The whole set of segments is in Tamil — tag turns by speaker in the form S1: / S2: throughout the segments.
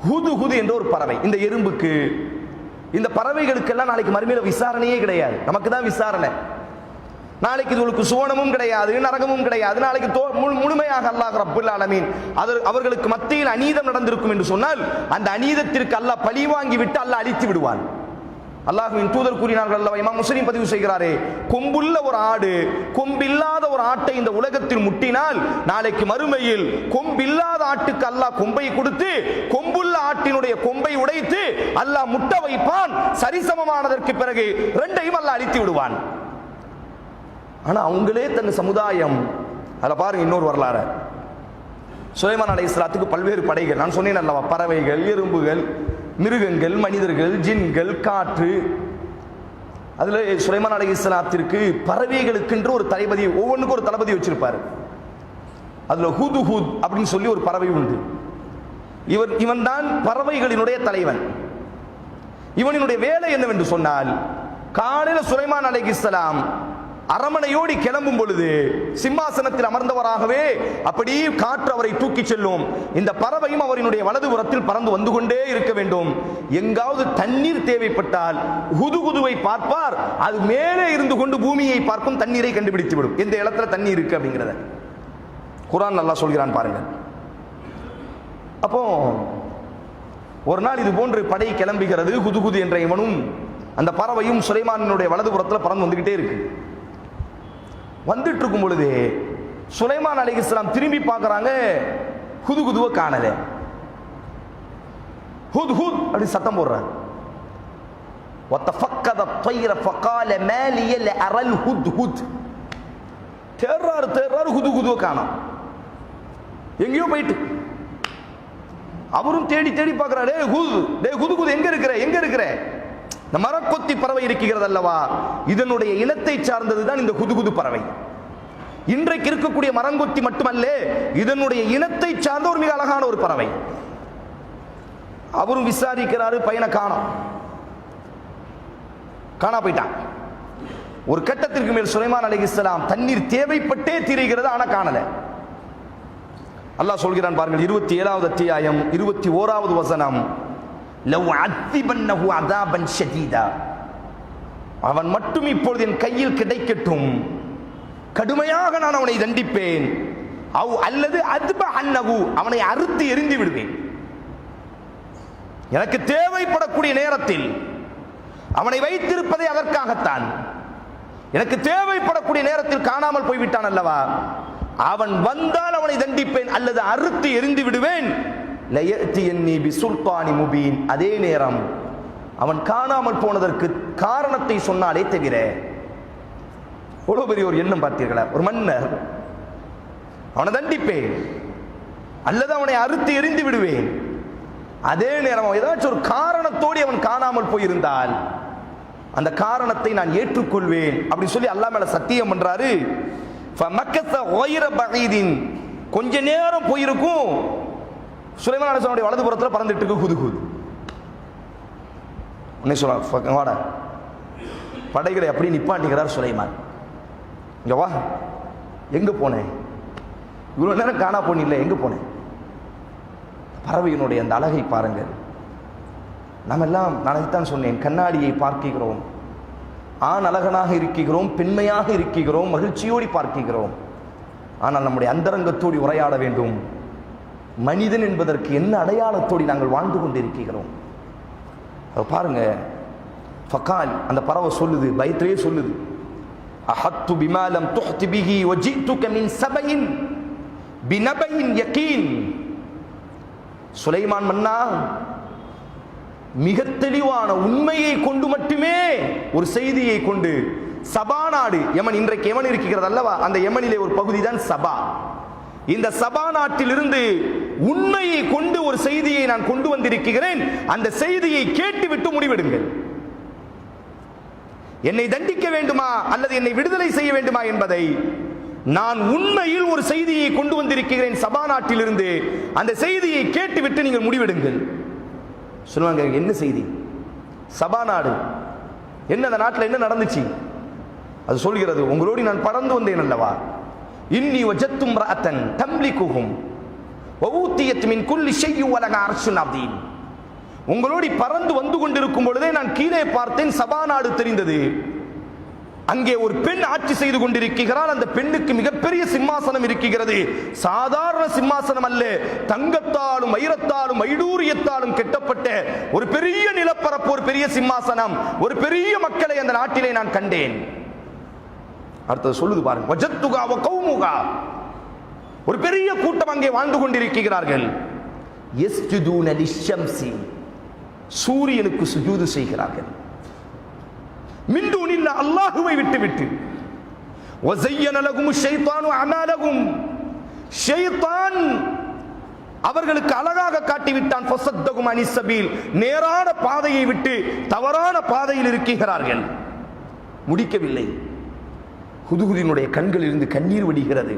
S1: ஹுது என்ற ஒரு பறவை. இந்த எறும்புக்கு, இந்த பறவைகளுக்கெல்லாம் நாளைக்கு மறுமையில விசாரணையே கிடையாது. நமக்கு தான் விசாரணை. நாளைக்கு இதுகளுக்கு சுவனமும் கிடையாது, நரகமும் கிடையாது. நாளைக்கு முழுமையாக அல்லாஹ் ரப்புல் ஆலமீன் அவர்களுக்கு மத்தியில் அநீதம் நடந்திருக்கும் என்று சொன்னால் அந்த அநீதத்திற்கு அல்லாஹ் பழி வாங்கி விட்டு அல்லாஹ் அழித்து விடுவான். அல்லாஹ்வின் தூதர் கூறினார்கள் அல்லவா, இமாம் முஸ்லிம் பதிவு செய்கிறாரே, கொம்புள்ள ஒரு ஆடு கொம்பில்லாத ஒரு ஆட்டை இந்த உலகத்தில் முட்டினால் நாளைக்கு மறுமையில் கொம்பில்லாத ஆட்டுக்கு அல்லாஹ் கொம்பை கொடுத்து கொம்புள்ள ஆட்டினுடைய கொம்பை உடைத்து அல்லாஹ் முட்ட வைப்பான். சரிசமமானதற்கு பிறகு ரெண்டையும் அல்லாஹ் அழித்து விடுவான். ஆனா அவங்களே தன் சமுதாயம், அதில் பாருங்க இன்னொரு வரலாறு. சுலைமான் அலைஹிஸ்ஸலாத்துக்கு பல்வேறு படைகள், நான் சொன்னேன் அல்லவா, பறவைகள், எறும்புகள், மிருகங்கள், மனிதர்கள், ஜின்கள், காற்று. அதுல சுலைமான் அலைஹிஸ்ஸலாத்திற்கு பறவைகளுக்கென்று ஒரு தளபதி, ஒவ்வொன்றுக்கும் ஒரு தளபதி வச்சிருப்பாரு. அதுல ஹுத் அப்படின்னு சொல்லி ஒரு பறவை உண்டு. இவன் தான் பறவைகளினுடைய தலைவன். இவனினுடைய வேலை என்னவென்று சொன்னால், காலையில் சுலைமான் அலைஹிஸ்ஸலாம் அரமனையோடி கிளம்பும் பொழுது சிம்மாசனத்தில் அமர்ந்தவராகவே அப்படி காற்று அவரை தூக்கி செல்லும். இந்த பறவையும் அவரினுடைய வலதுபுறத்தில் பறந்து வந்து கொண்டே இருக்க வேண்டும். எங்காவது தண்ணீர் தேவைப்பட்டால் ஹுதுவை பார்ப்பார், அது மேலே இருந்து கொண்டு பூமியை பார்க்கும், தண்ணீரை கண்டுபிடித்து விடும், எந்த இடத்துல தண்ணீர் இருக்கு அப்படிங்கிறத. குர்ஆன் அல்லாஹ் சொல்கிறான் பாருங்கள். அப்போ ஒரு நாள் இது போன்று படை கிளம்புகிறது. ஹுது என்ற இவனும் அந்த பறவையும் சுலைமானுடைய வலதுபுறத்தில் பறந்து வந்துகிட்டே இருக்கு. வந்துட்டு இருக்கும் பொழுது சுலைமான் அலைஹிஸ்ஸலாம் திரும்பி பார்க்கறாங்க, ஹுதுவை காணல. ஹுத் அப்படி சத்தம் போடுறாங்க. வத்தஃபக்கத த்வைர ஃபகால மா லிய லஅரல் ஹுத். தேர்றாரு ஹுதுவை காணோம், எங்கேயோ போயிட்டு. அவரும் தேடி பார்க்கிறாரு, ஹுது எங்க இருக்கிற இந்த மரக்கொத்தி பறவை இருக்கிறது அல்லவா, இதனுடைய இனத்தை சார்ந்ததுதான் இந்த ஹுது பறவை. இன்றைக்கு இருக்கக்கூடிய மரங்கொத்தி மட்டுமல்ல, இதனுடைய இனத்தை சார்ந்த ஒரு மிக அழகான ஒரு பறவை. அவரும் விசாரிக்கிறாரு, பையனை காணா போயிட்டான். ஒரு கட்டத்திற்கு மேல் சுலைமான் அலைஹிஸ்ஸலாம் தண்ணீர் தேவைப்பட்டே தீருகிறது, ஆனா காணல. அல்லாஹ் சொல்கிறான் பாருங்கள், 27வது அத்தியாயம் 21வது வசனம். லவ் அத்திபன்னஹு அதாபன் ஷதீதா, அவன் மட்டும் இப்பொழுது என் கையில் கிடைக்கட்டும், கடுமையாக நான் அவனை தண்டிப்பேன். அல்லது அத்பஹன்னஹு, அவனை அறுத்து எறிந்து விடுவேன். எனக்கு தேவைப்படக்கூடிய நேரத்தில் அவனை வைத்திருப்பதை அதற்காகத்தான். எனக்கு தேவைப்படக்கூடிய நேரத்தில் காணாமல் போய்விட்டான் அல்லவா, அவன் வந்தால் அவனை தண்டிப்பேன் அல்லது அறுத்து எறிந்து விடுவேன். அதே நேரம் அவன் காணாமல் போனதற்கு காரணத்தை சொன்னாலே தவிர. எவ்வளவு பெரிய ஒரு எண்ணம் பார்த்தீர்களா? ஒரு மன்னர், அவனை தண்டிப்பேன் அல்லது அவனை அறுத்து எறிந்து விடுவேன். அதே நேரம் ஏதாச்சும் ஒரு காரணத்தோடு அவன் காணாமல் போயிருந்தால் அந்த காரணத்தை நான் ஏற்றுக்கொள்வேன் அப்படி சொல்லி அல்லாஹ் மேல சத்தியம் பண்றாரு. கொஞ்ச நேரம் போயிருக்கும், சுலைமான் அலைஹிஸ்ஸலாமுடைய வலதுபுறத்தில் பறந்துட்டு இருக்கு ஹுது. வாடா, படைகளை அப்படி நிப்பாட்டிக்கிறார் சுலைமான். இங்க வா, எங்க போனேன்? இவ்வளவு நேரம் காணா போனில்லை, எங்க போனேன்? பறவையினுடைய அந்த அழகை பாருங்கள். நாம் எல்லாம், நான் சொன்னேன், கண்ணாடியை பார்க்கிறோம், ஆண் அழகனாக இருக்கிறோம், பெண்மையாக இருக்கிறோம், மகிழ்ச்சியோடு பார்க்கிறோம். ஆனால் நம்முடைய அந்தரங்கத்தோடு உரையாட வேண்டும். மனிதன் என்பதற்கு என்ன அடையாளத்தோடு நாங்கள் வாழ்ந்து கொண்டிருக்கிறோம் பாருங்க. ஃபகால், அந்த பறவை சொல்லுது, பயத்திலே சொல்லுது, அஹத்து பிமா லம் துஹ்தி பிஹி வஜிதுக மின் சபைன் பினபைன் யகீன். சுலைமான் மன்னா, மிக தெளிவான உண்மையை கொண்டு மட்டுமே, ஒரு செய்தியை கொண்டு, சபா நாடு, யமன், இன்றைக்கு யமன் இருக்கிறது அல்லவா, அந்த யமனிலே ஒரு பகுதி தான் சபா. இந்த சபா நாட்டில் இருந்து உண்மையை கொண்டு ஒரு செய்தியை நான் கொண்டு வந்திருக்கிறேன். அந்த செய்தியை கேட்டுவிட்டு முடிவெடுங்கள். என்னை தண்டிக்க வேண்டுமா அல்லது என்னை விடுதலை செய்ய வேண்டுமா என்பதை நான் உண்மையில் ஒரு செய்தியை கொண்டு வந்திருக்கிறேன் சபா நாட்டில் இருந்து. அந்த செய்தியை கேட்டுவிட்டு நீங்கள் முடிவெடுங்கள். சொல்லுவாங்க, என்ன செய்தி? சபா நாடு என்ன, அந்த நாட்டில் என்ன நடந்துச்சு? அது சொல்கிறது, உங்களோடு நான் பறந்து வந்தேன் அல்லவா, இன்னி வஜத்தும் ரஅத்தன் தம்லிகுஹும் வஊதியத் மின் குல்லி ஷைஇன் வலஹா அர்ஷுன் அதீம். உங்களோடு பறந்து வந்து கொண்டிருக்கும் பொழுதே நான் கீழே பார்த்தேன், சபா நாடு தெரிந்தது. அங்கே ஒரு பெண் ஆட்சி செய்து கொண்டிருக்கிறாள். அந்த பெண்ணுக்கு மிகப்பெரிய சிம்மாசனம் இருக்கிறது. சாதாரண சிம்மாசனம் அல்ல, தங்கத்தாலும் வைரத்தாலும் வைடூரியத்தாலும் கெட்டப்பட்ட ஒரு பெரிய நிலப்பரப்பு, ஒரு பெரிய சிம்மாசனம், ஒரு பெரிய மக்களை அந்த நாட்டிலே நான் கண்டேன். அடுத்தது சொல்லுது பாருங்க, வஜத்துகா வ கௌமுகா, ஒரு பெரிய கூட்டம் அங்கே வாழ்ந்து கொண்டிருக்கிறார்கள். யஸ்ஜுதூன லிஷம்சி, சூரியனுக்கு சுஜூது செய்கிறார்கள். மின் தூனில்லா, அல்லாஹ்வை விட்டுவிட்டு. வஸய்யன லகும் ஷைத்தானு அமாலகும், ஷைத்தான் அவர்களுக்கு அழகாக காட்டிவிட்டான். ஃபஸத்தகும் அனிஸ் ஸபீல், நேரான பாதையை விட்டு தவறான பாதையில் இருக்கிறார்கள். முடிக்கவில்லை, ஹுதுஹுதினுடைய கண்களில் இருந்து கண்ணீர் வடிகிறது.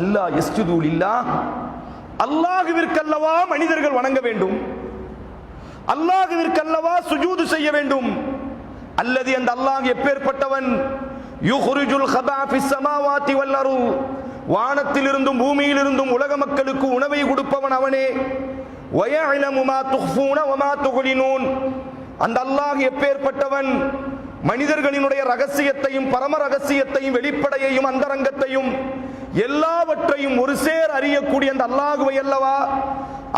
S1: அல்லாஹ் யஸ்ஜுது லில்லாஹ், அல்லாஹ்விற்கல்லவா மனிதர்கள் வணங்க வேண்டும், அல்லாஹ்விற்கல்லவா சுஜூது செய்ய வேண்டும். அல்லது அந்த அல்லாஹ் எப்பேற்பட்டவன், யுஹ்ரிஜுல் ஹபா ஃபிஸ் ஸமாவாதி வல் அர்த், வானத்திலிருந்தும் பூமியிலிருந்தும் உலக மக்களுக்கு உணவை கொடுப்பவன் அவனே. வயஅலமு மா துஃபூன வ மா துக்லினூன், அந்த அல்லாஹ் எப்பேற்பட்டவன், மனிதர்களினுடைய ரகசியத்தையும் பரம ரகசியத்தையும் வெளிப்படையையும் அந்தரங்கத்தையும் எல்லாவற்றையும் ஒரு சேர் அறியக்கூடிய அந்த அல்லாஹ்வை அல்லவா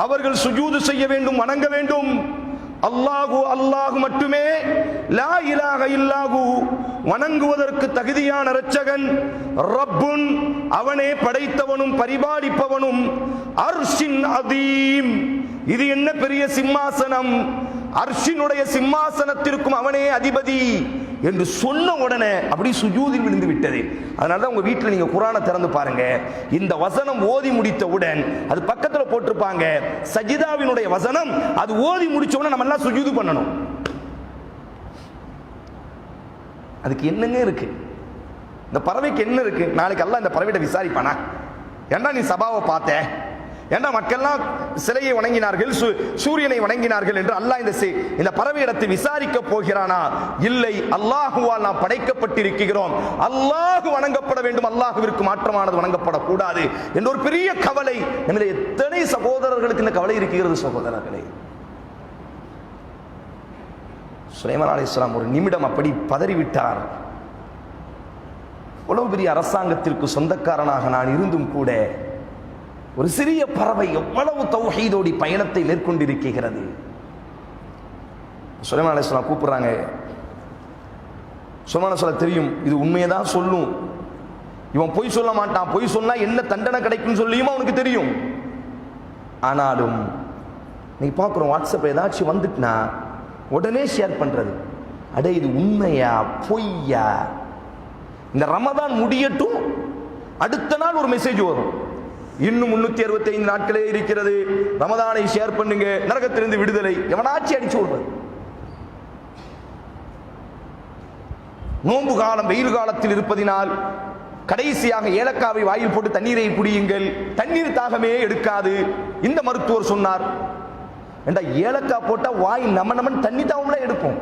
S1: அவர்கள் சுஜூது செய்ய வேண்டும், வணங்க வேண்டும். அல்லாஹு, அல்லாஹு மட்டுமே, லா இலாஹ இல்லாஹு, வணங்குவதற்கு தகுதியான இரட்சகன். ரப்புன், அவனே படைத்தவனும் பரிபாலிப்பவனும். அர்ஷின் அதீம், இது என்ன பெரிய சிம்மாசனம், அர்ஷினுடைய சிம்மாசனத்திற்கும் அவனே அதிபதி என்று சொன்ன உடனே அப்படி சுஜூதில் விழுந்து விட்டது. அதனால உங்க வீட்டில் நீங்க குர்ஆனை திறந்து பாருங்க, இந்த வசனம் ஓதி முடித்தவுடன் அது பக்கத்தில் போட்டிருப்பாங்க சஜிதாவினுடைய வசனம். அது ஓதி முடிச்ச உடனே நம்ம எல்லாம் சுஜூது பண்ணணும். அதுக்கு என்னங்க இருக்கு? இந்த பறவைக்கு என்ன இருக்கு? நாளைக்கு அல்லாஹ் இந்த பறவையை விசாரிப்பானா? ஏன்னா நீ சபாவை பார்த்த, ஏன்னா மக்கள்லாம் சிலையை வணங்கினார்கள், சூரியனை வணங்கினார்கள் என்று அல்லாஹ் இந்த பறவையிடத்தை விசாரிக்க போகிறானா? இல்லை, அல்லாஹுவால் நாம் படைக்கப்பட்டிருக்கிறோம், அல்லாஹ் வணங்கப்பட வேண்டும், அல்லாஹுவிற்கு மாற்றமானது வணங்கப்படக்கூடாது என்ற ஒரு பெரிய கவலை நம்மிலே எத்தனை சகோதரர்களுக்கு இந்த கவலை இருக்கிறது சகோதரர்களே. சுலைமான் அலைஹிஸ்ஸலாம் ஒரு நிமிடம் அப்படி பதறிவிட்டார். இவ்வளவு பெரிய அரசாங்கத்திற்கு சொந்தக்காரனாக நான் இருந்தும் கூட ஒரு சிறிய பறவை எவ்வளவு தௌஹீதோடி பயணத்தை மேற்கொண்டிருக்கிறது. சுலைமான் அலைஹிஸ்ஸலாம் கூப்பிடுறாங்க. சுலைமான் அலைஹிஸ்ஸலாம் தெரியும் இது உண்மையதான் சொல்லும், இவன் பொய் சொல்ல மாட்டான், பொய் சொன்னா என்ன தண்டனை கிடைக்கும் சொல்லியும் அவனுக்கு தெரியும். ஆனாலும் நீ பார்க்குறோம் வாட்ஸ்அப் ஏதாச்சும் வந்துட்டுனா உடனே ஷேர் பண்றது, அடே இது உண்மையா பொய்யா, இந்த ரமதான் முடியட்டும் அடுத்த நாள் ஒரு மெசேஜ் வரும், இன்னும் 365 நாட்களே இருக்கிறது, ரமதானை ஷேர் பண்ணுங்க, நரகத்திலிருந்து விடுதலை. எவனாச்சி அடிச்சு விடுறது. நோன்பு காலம் வெயில் காலத்தில் இருப்பதினால் கடைசியாக ஏலக்காவை வாயில் போட்டு தண்ணீரை குடியுங்கள், தண்ணீர் தாகமே எடுக்காது இந்த மருத்துவர் சொன்னார். ஏண்டா ஏலக்காய் போட்டா வாய் நமன் தண்ணி தாகம்ல எடுக்கும்.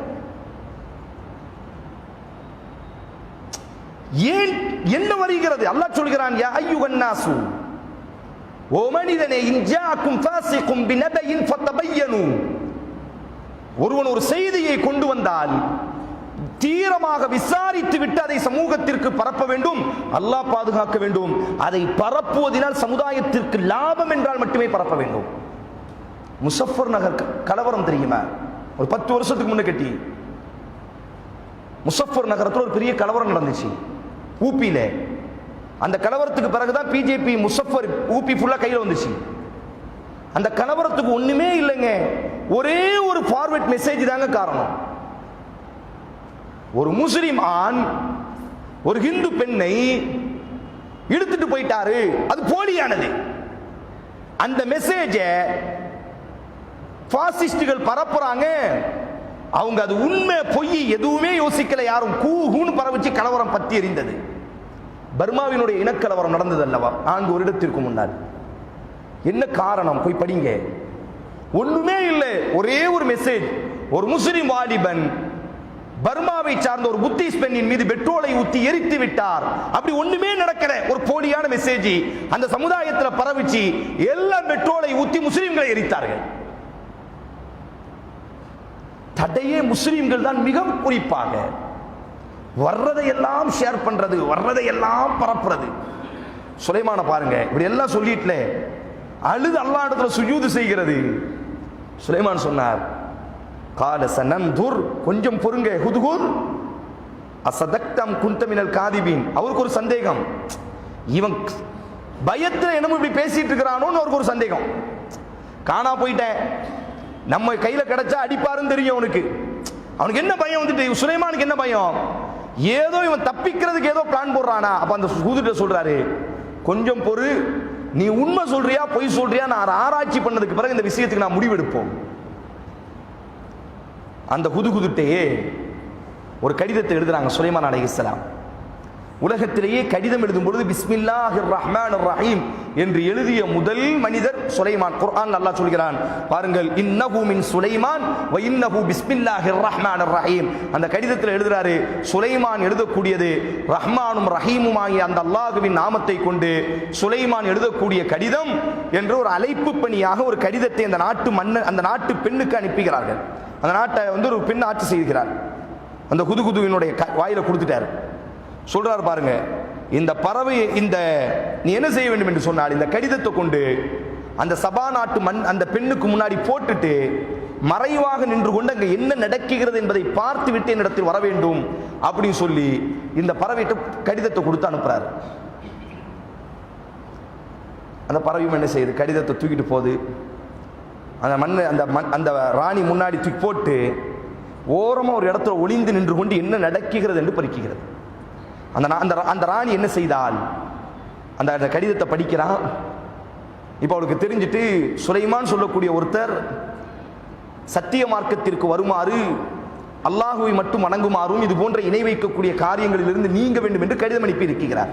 S1: ஏன் என்ன வருகிறது? அல்லாஹ் சொல்கிறான், யா அய்யுஹன் நாசு, ஓ மனிதனே, இன்ஜாக்கும் ஃபாஸிகும் பினபையின் ஃபதபையனு, ஒருவன் ஒரு செய்தியை கொண்டு வந்தால் தீரமாக விசாரித்து விட்டு அதை சமூகத்திற்கு பரப்ப வேண்டும், அல்லாஹ் பாதுகாக்க வேண்டும். அதை பரப்புவதனால் சமுதாயத்திற்கு லாபம் என்றால் மட்டுமே பரப்ப வேண்டும். முசஃபர் நகர் கலவரம் தெரியுமா? ஒரு 10 வருஷத்துக்கு முன்ன கட்டி முசஃபர் நகரத்தில் ஒரு பெரிய கலவரம் நடந்துச்சு ஊபியில. அந்த கலவரத்துக்கு பிறகுதான் பிஜேபி முசஃபர் ஊபி ஃபுல்லா கையில் வந்துச்சு. அந்த கலவரத்துக்கு ஒண்ணுமே இல்லைங்க, ஒரே ஒரு ஃபார்வர்ட் மெசேஜ் தாங்க காரணம். ஒரு முஸ்லிம் ஆண் ஒரு இந்து பெண்ணை இழுத்துட்டு போயிட்டாரு, அது போலியானது. அந்த மெசேஜ பாசிஸ்டுகள் பரப்புறாங்க, அவங்க அது உண்மை பொய் எதுவுமே யோசிக்கல, யாரும் கூன்னு பரவச்சு கலவரம் பத்தி எறிந்தது. பர்மாவினுடைய இனக்கலவரம் நடந்தது அல்லவா 4 வருடத்திற்கு முன்னால். என்ன காரணம்? போய் படிங்க. ஒண்ணுமே இல்லை, ஒரே ஒரு மெசேஜ். ஒரு முஸ்லிம் வாலிபன் பர்மாவை சார்ந்த ஒரு புத்திஸ்ட் பெண்ணின் மீது பெட்ரோலை ஊத்தி எரித்து விட்டார். அப்படி ஒண்ணுமே நடக்கல, ஒரு போலியான மெசேஜ் அந்த சமுதாயத்தில் பரவிச்சு, எல்லா பெட்ரோலை ஊத்தி முஸ்லிம்களை எரித்தார்கள். தடையே முஸ்லிம்கள் தான் மிக குறிப்பாக. வர்றதையெல்லாம் ஷேர் பண்றது, வர்றதையெல்லாம் பரப்புறது. சுலைமான பாருங்க, இப்படி எல்லாம் சொல்லிட்டுல அழுது அல்லாஹ் இடத்துல சுஜூது செய்கிறது. சுலைமான் சொன்னார், கால சனந்துர், கொஞ்சம் பொறுங்க, ஹுதுஹுத் அசதக்தம் குந்தமினல் காதிபீன். அவருக்கு ஒரு சந்தேகம், இவன் பயத்துல என்னமோ இப்படி பேசிட்டு இருக்கிறானோன்னு அவருக்கு ஒரு சந்தேகம். காணா போயிட்டேன், நம்ம கையில கிடைச்சா அடிப்பாருன்னு தெரியும் அவனுக்கு. அவனுக்கு என்ன பயம் வந்துட்டு, சுலைமானுக்கு என்ன பயம், ஏதோ இவன் தப்பிக்கிறதுக்கு ஏதோ பிளான் போடுறானா. அப்ப அந்த ஹுதுட்ட சொல்றாரு, கொஞ்சம் பொறு, நீ உண்மை சொல்றியா பொய் சொல்றியா நான் ஆராய்ச்சி பண்ணதுக்கு பிறகு இந்த விஷயத்துக்கு நான் முடிவெடுப்போம். அந்த ஹுதுஹுதுட்டையே ஒரு கடிதத்தை எழுதுறாங்க சுலைமான் அலைஹிஸ்ஸலாம். உலகத்திலேயே கடிதம் எழுதும் பொழுது பிஸ்மில்லாஹிர் ரஹ்மானிர் ரஹீம் என்று எழுதிய முதல் மனிதர் சுலைமான். குர்ஆன் அல்லாஹ் சொல்கிறான் பாருங்கள், இன்னஹு மின் சுலைமான் வ இன்னஹு பிஸ்மில்லாஹிர் ரஹ்மானிர் ரஹீம். அந்த கடிதத்தில் எழுதுறாரு, சுலைமான் எழுதக்கூடியது ரஹ்மானும் ரஹீமும் ஆகிய அந்த அல்லாஹ்வின் நாமத்தை கொண்டு சுலைமான் எழுதக்கூடிய கடிதம் என்று ஒரு அழைப்பு பணியாக ஒரு கடிதத்தை அந்த நாட்டு மன்னர் அந்த நாட்டு பெண்ணுக்கு அனுப்புகிறார்கள். அந்த நாட்டை ஒரு பெண் ஆட்சி செய்கிறார். அந்த ஹுதுஹுதுவினுடைய வாயில கொடுத்துட்டார். சொல்றாரு பாருங்க, இந்த பறவை இந்த நீ என்ன செய்ய வேண்டும் என்று சொன்னால், இந்த கடிதத்தை கொண்டு அந்த சபா நாட்டு அந்த பெண்ணுக்கு முன்னாடி போட்டுட்டு மறைவாக நின்று கொண்டு அங்க என்ன நடக்குகிறது என்பதை பார்த்து விட்டு என்னிடத்தில் வர வேண்டும் அப்படின்னு சொல்லி இந்த பறவைகிட்ட கடிதத்தை கொடுத்து அனுப்புறாரு. அந்த பறவையும் என்ன செய்யுது, கடிதத்தை தூக்கிட்டு போகுது. அந்த அந்த ராணி முன்னாடி தூக்கி போட்டு ஓரமா ஒரு இடத்துல ஒளிந்து நின்று கொண்டு என்ன நடக்குகிறது என்று பறிக்கிறது. அந்த ராணி என்ன செய்தால், அந்த கடிதத்தை படிக்கிறான். இப்ப அவளுக்கு தெரிஞ்சிட்டு சுலைமான் சொல்லக்கூடிய ஒருத்தர் சத்திய மார்க்கத்திற்கு வருமாறு, அல்லாஹுவை மட்டும் வணங்குமாறும் இது போன்ற இணை வைக்கக்கூடிய காரியங்களில் இருந்து நீங்க வேண்டும் என்று கடிதம் அனுப்பி இருக்கிறார்.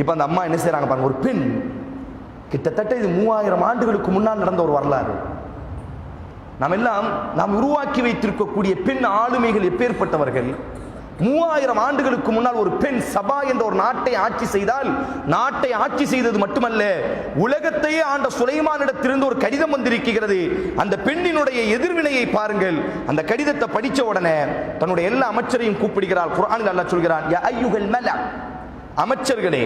S1: இப்ப அந்த அம்மா என்ன செய்யறாங்க பாருங்க, ஒரு பெண், கிட்டத்தட்ட இது 3000 ஆண்டுகளுக்கு முன்னால் நடந்த ஒரு வரலாறு. நாம் உருவாக்கி வைத்திருக்கக்கூடிய பெண் ஆளுமைகள் எப்பேற்பட்டவர்கள். 3000 ஆண்டுகளுக்கு முன்னால் ஒரு பெண் சபா என்ற ஒரு நாட்டை ஆட்சி செய்தால், நாட்டை ஆட்சி செய்தது மட்டுமல்ல, உலகத்தையே ஆண்ட சுலைமானிடத்திலிருந்து ஒரு கடிதம் வந்திருக்கிறது. அந்த பெண்ணினுடைய எதிர்வினையை பாருங்கள். அந்த கடிதத்தை படிச்ச உடனே தன்னுடைய எல்லா அமைச்சரையும் கூப்பிடுகிறார். குர்ஆனில் அல்லாஹ் சொல்கிறான், யா அய்யுஹல் மலா, அமைச்சர்களே,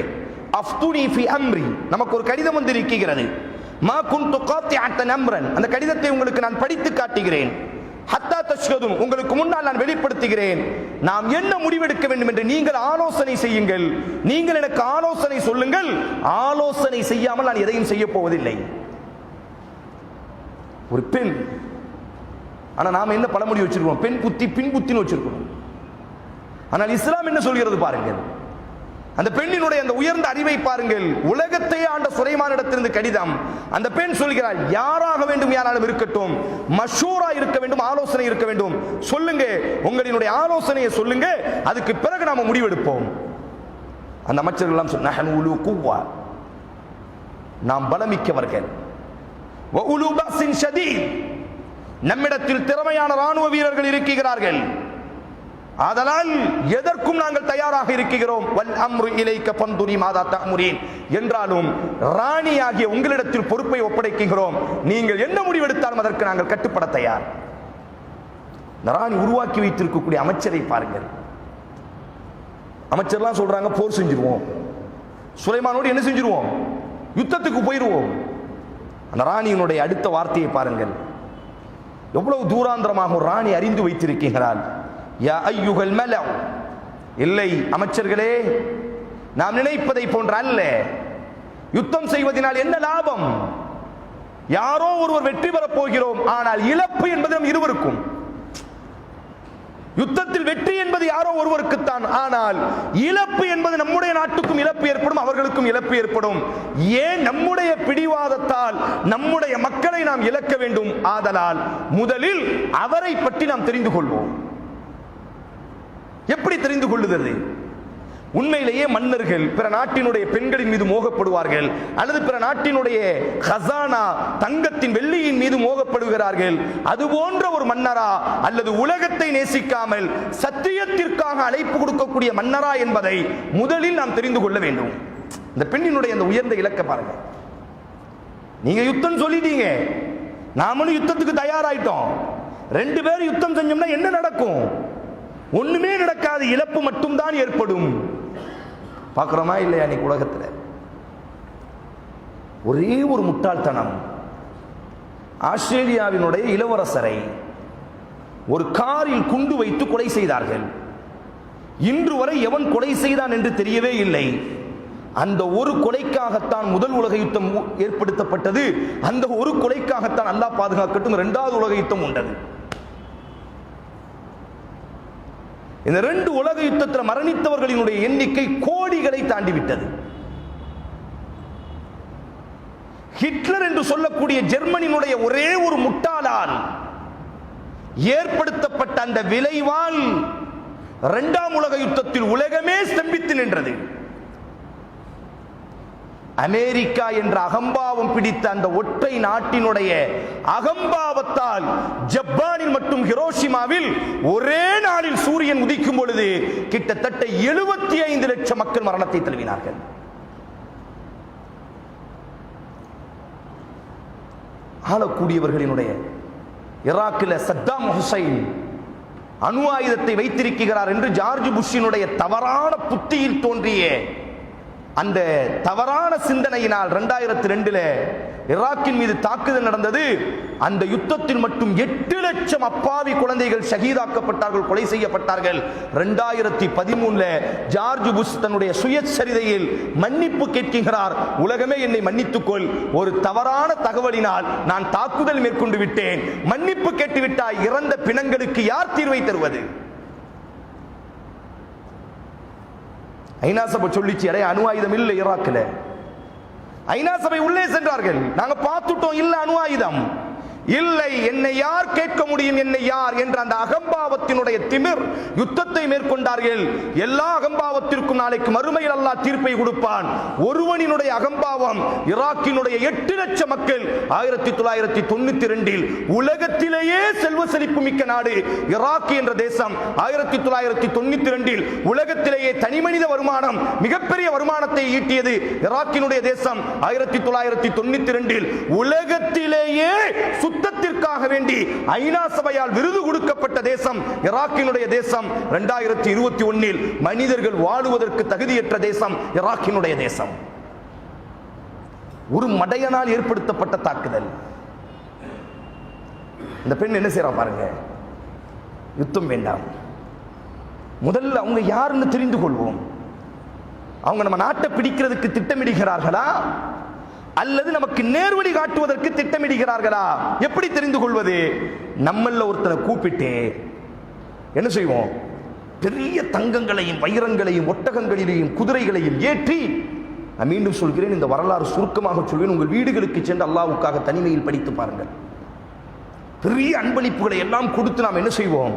S1: அஃப்துனி ஃபி அம்ரி, நமக்கு ஒரு கடிதம் வந்திருக்கிறது. மா குன்து காத்திஅத்தன் அம்ரன், அந்த கடிதத்தை உங்களுக்கு நான் படித்து காட்டுகிறேன். ஹத்தா தஷ்ஹதுன், உங்களுக்கு முன்னால் நான் வெளிப்படுத்துகிறேன். நாம் என்ன முடிவெடுக்க வேண்டும் என்று நீங்கள் ஆலோசனை செய்யுங்கள். நீங்கள் எனக்கு ஆலோசனை சொல்லுங்கள். ஆலோசனை செய்யாமல் நான் எதையும் செய்ய போவதில்லை. ஒரு பெண். ஆனா நாம என்ன பழமொழி வச்சிருக்கோம், பெண் புத்தி பின் புத்தின்னு வச்சிருக்கோம். ஆனால் இஸ்லாம் என்ன சொல்கிறது பாருங்கள். அந்த பெண்ணினுடைய அந்த உயர்ந்த அறிவை பாருங்கள். உலகத்தையே ஆண்ட சுலைமானிடத்திலிருந்து கடிதம். அந்த பெண் சொல்கிறாள், யாராக வேண்டும் யாராலும் இருக்கட்டும், மஷூரா இருக்க வேண்டும், ஆலோசனை இருக்க வேண்டும். சொல்லுங்க, உங்களினுடைய ஆலோசனையை சொல்லுங்க, அதுக்கு பிறகு நாம முடிவெடுப்போம். அந்த அமைச்சர்கள் எல்லாம் சொன்னாங்க, நாம் பலமிக்கவர்கள், நம்மிடத்தில் திறமையான ராணுவ வீரர்கள் இருக்கிறார்கள், அதனால் எதற்கும் நாங்கள் தயாராக இருக்கிறோம். வல் அம்ரு இலைக்க பந்துரி மாதா தஅமுரீன், என்றாலும் ராணியாகிய உங்களிடத்தில் பொறுப்பை ஒப்படைக்கிறோம், நீங்கள் என்ன முடிவெடுத்தாலும் அதற்கு நாங்கள் கட்டுப்பட தயார். ராணி உருவாக்கி வைத்திருக்கக்கூடிய அமைச்சரை பாருங்கள். அமைச்சர்லாம் சொல்றாங்க, போர் செஞ்சிருவோம், சுலைமானோடு என்ன செஞ்சிருவோம், யுத்தத்துக்கு போயிருவோம். அந்த ராணியினுடைய அடுத்த வார்த்தையை பாருங்கள். எவ்வளவு தூராந்திரமாக ஒரு ராணி அறிந்து வைத்திருக்கிறாள். யா அய்யுஹல் மலா, இல்லை அமைச்சர்களே, நாம் நினைப்பதை போன்ற அல்ல. யுத்தம் செய்வதனால் என்ன லாபம்? யாரோ ஒருவர் வெற்றி பெறப் போகிறோம், ஆனால் இழப்பு என்பது நம் இருவருக்கும். யுத்தத்தில் வெற்றி என்பது யாரோ ஒருவருக்குத்தான், ஆனால் இழப்பு என்பது நம்முடைய நாட்டுக்கும் இழப்பு ஏற்படும், அவர்களுக்கும் இழப்பு ஏற்படும். ஏன் நம்முடைய பிடிவாதத்தால் நம்முடைய மக்களை நாம் இழக்க வேண்டும்? ஆதலால் முதலில் அவரை பற்றி நாம் தெரிந்து கொள்வோம். எப்படி தெரிந்து கொள்ளுகிறது? உண்மையிலேயே மன்னர்கள் பிற நாட்டினுடைய பெண்களின் மீது மோகப்படுவார்கள், அல்லது பிற நாட்டினுடைய ஹசானா தங்கத்தின் வெள்ளியின் மீது மோகப்படுகிறார்கள். அது போன்ற ஒரு மன்னரா, அல்லது உலகத்தை நேசிக்காமல் சத்தியத்திற்காக அழைப்பு கொடுக்கக்கூடிய மன்னரா என்பதை முதலில் நாம் தெரிந்து கொள்ள வேண்டும். இந்த பெண்ணினுடைய அந்த உயர்ந்த இலக்க பாருங்க. நீங்க யுத்தம் சொல்லிட்டீங்க, நாமளும் யுத்தத்துக்கு தயாராயிட்டோம். 2 பேர் யுத்தம் செஞ்சோம்னா என்ன நடக்கும்? ஒண்ணுமே நடக்காது, இழப்பு மட்டும்தான் ஏற்படும். பார்க்கிறோமா இல்லையா? இன்னைக்கு உலகத்தில் ஒரே ஒரு முட்டாள்தனம். ஆஸ்திரேலியாவினுடைய இளவரசரை ஒரு காரில் குண்டு வைத்து கொலை செய்தார்கள். இன்று வரை எவன் கொலை செய்தான் என்று தெரியவே இல்லை. அந்த ஒரு கொலைக்காகத்தான் முதல் உலக யுத்தம் ஏற்படுத்தப்பட்டது. அந்த ஒரு கொலைக்காகத்தான் அல்லாஹ் பாதுகாக்கட்டும் 2வது உலக யுத்தம் உண்டது. இந்த 2 உலக யுத்தத்தில் மரணித்தவர்களினுடைய எண்ணிக்கை கோடிகளை தாண்டிவிட்டது. ஹிட்லர் என்று சொல்லக்கூடிய ஜெர்மனியினுடைய ஒரே ஒரு முட்டாளால் ஏற்படுத்தப்பட்ட அந்த விளைவால் 2ஆம் உலக யுத்தத்தில் உலகமே ஸ்தம்பித்து நின்றது. அமெரிக்கா என்ற அகம்பாவம் பிடித்த அந்த ஒற்றை நாட்டினுடைய அகம்பாவத்தால் ஜப்பானில் மற்றும் ஹிரோஷிமாவில் ஒரே நாளில் சூரியன் உதிக்கும் பொழுது கிட்டத்தட்ட 75 லட்சம் மக்கள் மரணத்தை தழுவினார்கள். ஆளக்கூடியவர்களினுடைய ஈராக்கில் சத்தாம் ஹுசைன் அணு ஆயுதத்தை வைத்திருக்கிறார் என்று ஜார்ஜ் புஷ்ஷினுடைய தவறான புத்தியில் தோன்றிய அந்த தவறான சிந்தனையினால் 2002 ஈராக்கின் மீது தாக்குதல் நடந்தது. அந்த யுத்தத்தில் மட்டும் 8 லட்சம் அப்பாவி குழந்தைகள் ஷஹீதாக்கப்பட்டார்கள், கொலை செய்யப்பட்டார்கள். 2013 ஜார்ஜ் புஷ் தன்னுடைய சுயசரிதையில் மன்னிப்பு கேட்கிறார். உலகமே என்னை மன்னித்துக்கொள், ஒரு தவறான தகவலினால் நான் தாக்குதல் மேற்கொண்டு விட்டேன், மன்னிப்பு கேட்டுவிட்டாய், இறந்த பிணங்களுக்கு யார் தீர்வை தருவது? ஐநா சபை சொல்லிச்சு, அடைய அணு ஆயுதம் இல்லை ஈராக்கில். ஐநா சபை உள்ளே சென்றார்கள், நாங்க பார்த்துட்டோம், இல்ல அணு ஆயுதம் இல்லை. என்னை யார் கேட்க முடியும், என்னை யார் என்ற அந்த அகம்பாவத்தினுடைய திமிர் யுத்தத்தை மேற்கொண்டார்கள். எல்லா அகம்பாவத்திற்கும் நாளைக்கு மறுமையில் அல்லாஹ் தீர்ப்பை கொடுப்பான். ஒருவனினுடைய அகம்பாவம் ஈராக்கினுடைய 8 லட்சம் மக்கள் 1992 உலகத்திலேயே செல்வ செழிப்பு மிக்க நாடு ஈராக் என்ற தேசம் 1992 உலகத்திலேயே தனிமனித வருமானம் மிகப்பெரிய வருமானத்தை ஈட்டியது ஈராக்கினுடைய தேசம் 1992 உலகத்திலேயே சுத்தத்திற்காக வேண்டி ஐநா சபையால் விருது கொடுக்கப்பட்ட தேசம் ஈராக்கினுடைய தேசம். 2021 மனிதர்கள் வாழுவதற்கு தகுதியற்ற தேசம் ஈராக்கினுடைய தேசம். ஒரு மடையனால் ஏற்படுத்தப்பட்ட தாக்குதல். இந்த பெண் என்ன செய்யறா பாருங்க, யுத்தம் வேண்டாம், முதல்ல அவங்க யாருன்னு தெரிந்து கொள்வோம். அவங்க நம்ம நாட்டை பிடிக்கிறதுக்கு திட்டமிடுகிறார்களா அல்லது நமக்கு நேர்வழி காட்டுவதற்கு திட்டமிடுகிறார்களா? எப்படி தெரிந்து கொள்வது? நம்மள ஒருத்தனை கூப்பிட்டு என்ன செய்வோம், பெரிய தங்கங்களையும் வைரங்களையும் ஒட்டகங்களிலேயும் குதிரைகளையும் ஏற்றி, நான் மீண்டும் சொல்கிறேன், இந்த வரலாறு சுருக்கமாக சொல்வேன், உங்கள் வீடுகளுக்கு சென்று அல்லாஹ்வுக்காக தனிமையில் படித்து பாருங்கள். பெரிய அன்பளிப்புகளை எல்லாம் கொடுத்து நாம் என்ன செய்வோம்,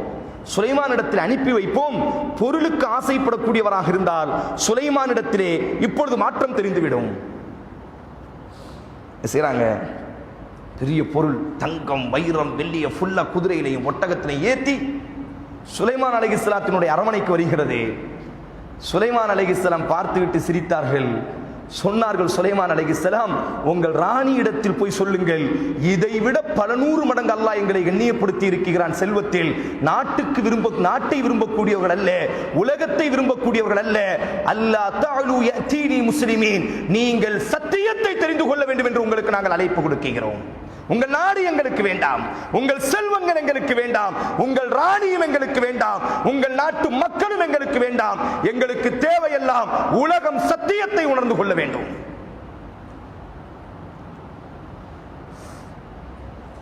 S1: சுலைமானிடத்தில் அனுப்பி வைப்போம். பொருளுக்கு ஆசைப்படக்கூடியவராக இருந்தால் சுலைமானிடத்திலே இப்பொழுது மாற்றம் தெரிந்துவிடும். செய்றாங்க, பெரிய பொருள், தங்கம் வைரம் வெள்ளிய ஃபுல்லா குதிரையிலையும் ஒட்டகத்திலையும் ஏற்றி சுலைமான் அலைஹிஸ்ஸலாத்தினுடைய அரமனைக்கு வருகிறது. சுலைமான் அலைஹிஸ்ஸலாம் பார்த்துவிட்டு சிரித்தார்கள். சொன்னார்கள், சுலைமான் அலைஹிஸ்ஸலாம், உங்கள் ராணி இடத்தில் போய் சொல்லுங்கள், இதைவிட பல 100 மடங்கு அல்லாஹ் எங்களை கண்ணியப்படுத்தி இருக்கிறான் செல்வத்தில். நாட்டை விரும்பக்கூடியவர்கள் அல்ல, உலகத்தை விரும்பக்கூடியவர்கள் அல்ல. அல்லாஹ் தஅலு யஅதீனி முஸ்லிமீன், நீங்கள் சத்தியத்தை தெரிந்து கொள்ள வேண்டும் என்று உங்களுக்கு நாங்கள் அழைப்பு கொடுக்கிறோம். உங்கள் நாடு எங்களுக்கு வேண்டாம், உங்கள் செல்வங்கள் எங்களுக்கு வேண்டாம், உங்கள் ராணியும் எங்களுக்கு வேண்டாம், உங்கள் நாட்டு மக்களும் எங்களுக்கு வேண்டாம். எங்களுக்கு தேவையெல்லாம் உலகம் சத்தியத்தை உணர்ந்து கொள்ள வேண்டும்.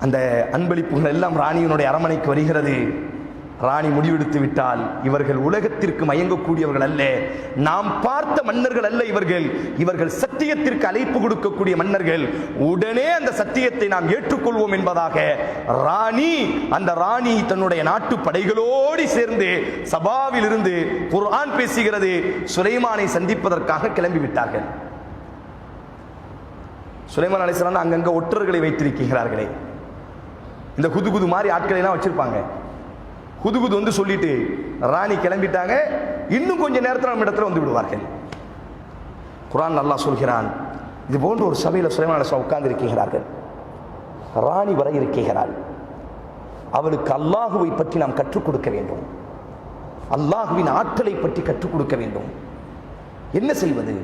S1: அந்த அன்பளிப்புகள் எல்லாம் ராணியினுடைய அரமனைக்கு வருகிறது. ராணி முடிவெடுத்து விட்டால், இவர்கள் உலகத்திற்கு மயங்கக்கூடியவர்கள் அல்ல, நாம் பார்த்த மன்னர்கள் அல்ல இவர்கள் சத்தியத்திற்கு அழைப்பு கொடுக்கக்கூடிய மன்னர்கள். உடனே அந்த சத்தியத்தை நாம் ஏற்றுக்கொள்வோம் என்பதாக அந்த ராணி தன்னுடைய நாட்டு படைகளோடு சேர்ந்து சபாவில் இருந்து குர்ஆன் பேசுகிறது, சுலைமானை சந்திப்பதற்காக கிளம்பி விட்டார்கள். சுலைமான் அலைஹிஸ்ஸலாம் அங்கங்க ஒற்றர்களை வைத்திருக்கிறார்களே, இந்த குது மாதிரி ஆட்களை எல்லாம் வச்சிருப்பாங்க. குது வந்து சொல்லிட்டு ராணி கிளம்பிட்டாங்க, இன்னும் கொஞ்ச நேரத்தில் நம்ம இடத்துல வந்து விடுவார்கள். குர்ஆன் அல்லாஹ் சொல்கிறான், இது போன்ற ஒரு சபையில் சுலைமான் அலைஹிஸ்ஸலாம் உட்கார்ந்து இருக்கிறார்கள். ராணி வர இருக்கிறாள். அவளுக்கு அல்லாஹுவை பற்றி நாம் கற்றுக் கொடுக்க வேண்டும், அல்லாஹுவின் ஆற்றலை பற்றி கற்றுக் கொடுக்க வேண்டும். என்ன செய்வது?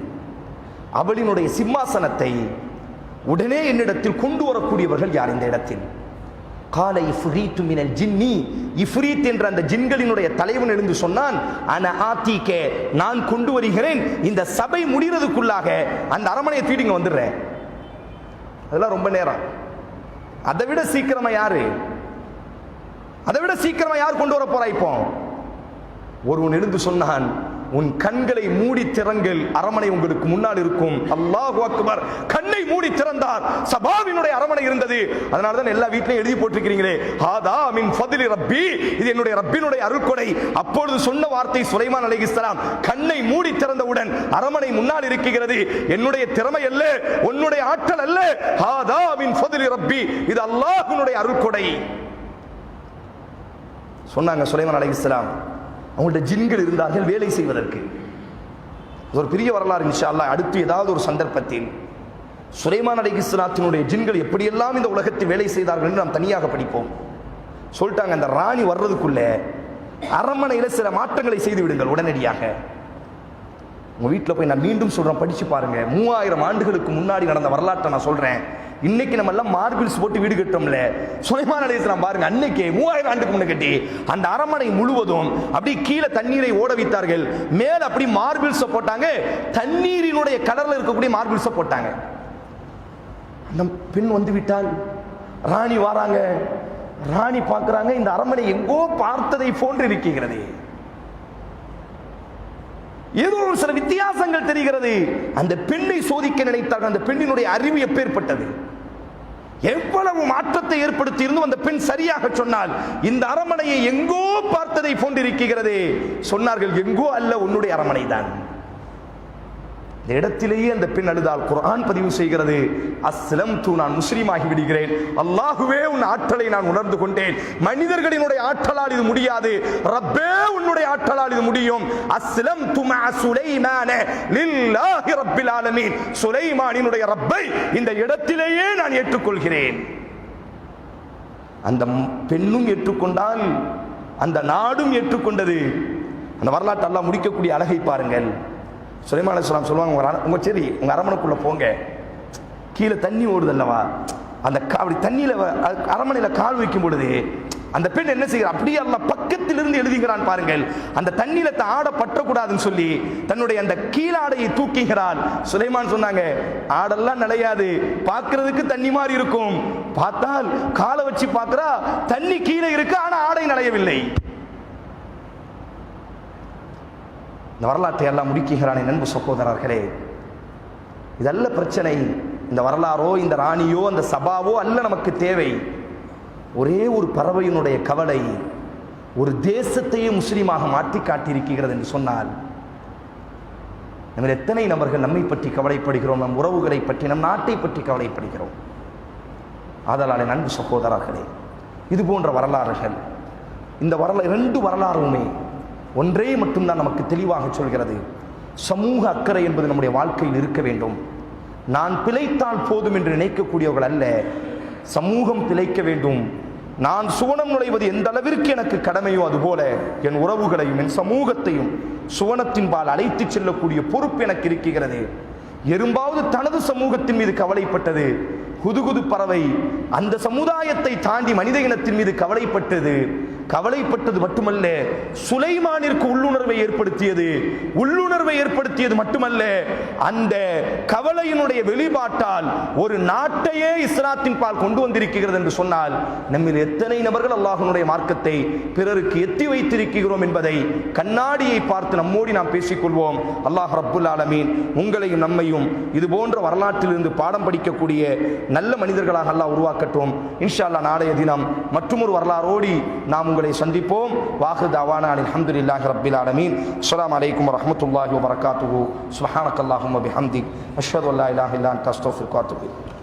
S1: அவளினுடைய சிம்மாசனத்தை உடனே என்னிடத்தில் கொண்டு வரக்கூடியவர்கள் யார் இந்த இடத்தில்? காலை இஃப்ரீத்து மினல் ஜின்னி, இஃப்ரீத் என்ற அந்த ஜின்களினுடைய தலைவன் எழுந்து சொன்னான், அன ஆத்திகே, நான் கொண்டு வருகிறேன், இந்த சபை முடிகிறதுக்குள்ளாக அந்த அரமனையை தீடிங்க வந்துடுறேன். அதெல்லாம் ரொம்ப நேரம். அதை விட சீக்கிரமா யாரு, அதை விட சீக்கிரமா யார் கொண்டு வர போறா? இப்போ ஒருவன் எழுந்து சொன்னான், உன் கண்களை மூடி திறங்கள், அரமனை உங்களுக்கு முன்னால் இருக்கும். அல்லாஹு அக்பர். கண்ணை மூடி திறந்தார், சபாவினுடைய அரமனை இருந்தது. அதனால தான் எல்லா வீட்லயும் எழுதி போட்டிருக்கிறீங்களே, ஹாதா மின் ஃபத்லி ரப்பி, இது என்னுடைய ரப்பினுடைய அருள்கொடை. அப்பொழுது சொன்ன வார்த்தை சுலைமான் அலைஹிஸ்ஸலாம், கண்ணை மூடி திறந்தவுடன் அரமனை முன்னால் இருக்கிறது. என்னுடைய திறமை அல்ல, உன்னுடைய ஆற்றல் அல்ல, ஹாதா மின் ஃபத்லி ரப்பி, இது அல்லாஹ்வினுடைய அருள்கொடை சொன்னாங்க சுலைமான் அலைஹிஸ்ஸலாம். அவங்கள்ட்ட ஜின்கள் இருந்தார்கள் வேலை செய்வதற்கு. ஒரு பெரிய வரலாறு இன்ஷா அல்லாஹ் அடுத்து ஏதாவது ஒரு சந்தர்ப்பத்தில் சுலைமான் அலைஹிஸ்ஸலாத்தினுடைய ஜின்கள் எப்படியெல்லாம் இந்த உலகத்தில் வேலை செய்தார்கள் என்று நாம் தனியாக படிப்போம். சொல்லிட்டாங்க, அந்த ராணி வர்றதுக்குள்ள அரண்மனையில சில மாற்றங்களை செய்து விடுங்கள் உடனடியாக. உங்க வீட்டில் போய் நான் மீண்டும் சொல்றேன், படிச்சு பாருங்க. 3000 ஆண்டுகளுக்கு முன்னாடி நடந்த வரலாற்றை நான் சொல்றேன். இன்னைக்கு நம்ம எல்லாம் மார்பிள்ஸ் போட்டு வீடு கட்டோம்ல, சுலைமான் அலைஹிஸ்ஸலாம் பாருங்க, அன்னைக்கு 3000 ஆண்டுக்கு முன்ன கட்டி அந்த அரண்மனை முழுவதும் அப்படி கீழே தண்ணீரை ஓட வைத்தார்கள், மேல அப்படி மார்பிள்ஸ் போட்டாங்க, தண்ணீரினுடைய கடல்ல இருக்கக்கூடிய மார்பிள்ஸ் போட்டாங்க. அந்த பெண் வந்து விட்டால், ராணி வாராங்க, ராணி பார்க்கறாங்க, இந்த அரண்மனை எங்கோ பார்த்ததை போன்று இருக்கிறது, ஏதோ ஒரு சில வித்தியாசங்கள் தெரிகிறது. அந்த பெண்ணை சோதிக்க நினைத்தார்கள். அந்த பெண்ணினுடைய அறிவு எப்பேற்பட்டது, எவ்வளவு மாற்றத்தை ஏற்படுத்தி இருந்தும் அந்த பெண் சரியாக சொன்னால், இந்த அரண்மனையை எங்கோ பார்த்ததை போன்றிருக்கிறது. சொன்னார்கள், எங்கோ அல்ல, உன்னுடைய அரண்மனை தான். இந்த இடத்திலேயே அந்த பெண் அழுதால். குர்ஆன் பதிவு செய்கிறது, அஸ்லம்து, நான் முஸ்லீமாகி விடுகிறேன், அல்லாஹுவே உன் ஆற்றலை நான் உணர்ந்து கொண்டேன், மனிதர்களினுடைய ஆற்றலால் இது முடியாது, ரப்பே உன்னுடைய ஆற்றலால் இது முடியும். அஸ்லம்து மஅ சுலைமான லில்லாஹி ரப்பில் ஆலமீன், சுலைமானினுடைய ரப்பை இந்த இடத்திலேயே நான் ஏற்றுக்கொள்கிறேன். அந்த பெண்ணும் ஏற்றுக்கொண்டால், அந்த நாடும் ஏற்றுக்கொண்டது. அந்த வரலாற்று அல்லாஹ் முடிக்கக்கூடிய அழகை பாருங்கள். சுலைமான் அலைஹிஸ்ஸலாம் சொல்லுவாங்க, உங்க சரி உங்க அரண்மனைக்குள்ள போங்க, கீழே தண்ணி ஓடுது அல்லவா, அந்த அப்படி தண்ணியில அரண்மனையில கால் வைக்கும் பொழுது அந்த பெண் என்ன செய்கிறார், அப்படியே அல்லாஹ் பக்கத்திலிருந்து எழுதுகிறான் பாருங்கள். அந்த தண்ணியில ஆடை பற்றக்கூடாதுன்னு சொல்லி தன்னுடைய அந்த கீழாடையை தூக்குகிறாள். சுலைமான் சொன்னாங்க, ஆடெல்லாம் நிலையாது, பார்க்கிறதுக்கு தண்ணி மாதிரி இருக்கும், பார்த்தால் காலை வச்சு பார்க்கிறா தண்ணி கீழே இருக்கு, ஆனா ஆடை நலையவில்லை. இந்த வரலாற்றை எல்லாம் முடிக்கிறானே நண்பு சகோதரர்களே. இதல்ல பிரச்சனை. இந்த வரலாறோ இந்த ராணியோ அந்த சபாவோ அல்ல நமக்கு தேவை. ஒரே ஒரு பறவையினுடைய கவலை ஒரு தேசத்தையே முஸ்லீமாக மாற்றி காட்டியிருக்கிறது என்று சொன்னால், நம்ம எத்தனை நபர்கள் நம்மை பற்றி கவலைப்படுகிறோம், நம் உறவுகளை பற்றி, நம் நாட்டை பற்றி கவலைப்படுகிறோம். ஆதலாலே நண்பு சகோதரர்களே, இது போன்ற வரலாறுகள், இந்த ரெண்டு வரலாறுமே ஒன்றே மட்டும்தான் நமக்கு தெளிவாக சொல்கிறது, சமூக அக்கறை என்பது நம்முடைய வாழ்க்கையில் இருக்க வேண்டும். நான் பிழைத்தால் போதும் என்று நினைக்கக்கூடியவர்கள் அல்ல, சமூகம் பிழைக்க வேண்டும். நான் சுவனம் நுழைவது எந்த அளவிற்கு எனக்கு கடமையோ அதுபோல என் உறவுகளையும் என் சமூகத்தையும் சுவனத்தின்பால் அழைத்து செல்லக்கூடிய பொறுப்பு எனக்கு இருக்கிறது. எறும்பாவது தனது சமூகத்தின் மீது கவலைப்பட்டது, குதுகுது பறவை அந்த சமுதாயத்தை தாண்டி மனித இனத்தின் மீது கவலைப்பட்டது மட்டுமல்ல, சுலைமானிற்கு உள்ளுணர்வை ஏற்படுத்தியது மட்டுமல்ல, அந்த கவலையினுடைய வெளிப்பாட்டால் ஒரு நாட்டையே இஸ்லாத்தின் பால் கொண்டு வந்திருக்கிறது என்று சொன்னால், நம்மில் எத்தனை நபர்கள் அல்லாஹ்வுடைய மார்க்கத்தை பிறருக்கு எத்தி வைத்திருக்கிறோம் என்பதை கண்ணாடியை பார்த்து நம்மோடு நாம் பேசிக்கொள்வோம். அல்லாஹ் ரப்புல் ஆலமீன் உங்களையும் நம்மையும் இது போன்ற வரலாற்றிலிருந்து பாடம் படிக்கக்கூடிய நல்ல மனிதர்களாக அல்லாஹ் உருவாக்கட்டும். இன்ஷா அல்லாஹ் நாளைய தினம் மற்றொரு வரலாறோடு நாம் உங்களை சந்திப்போம். வாஹிரு தஅவானா அல்ஹம்துலில்லாஹி ரப்பில் ஆலமீன். அஸ்ஸலாமு அலைக்கும் வரஹ்மத்துல்லாஹி வபரகாத்துஹு. சுப்ஹானக்கல்லாஹும்ம பிஹம்திக், அஷ்ஹது அல்லா இலாஹா இல்லா அன்த அஸ்தக்ஃபிருக வ அத்தூபு இலைக்.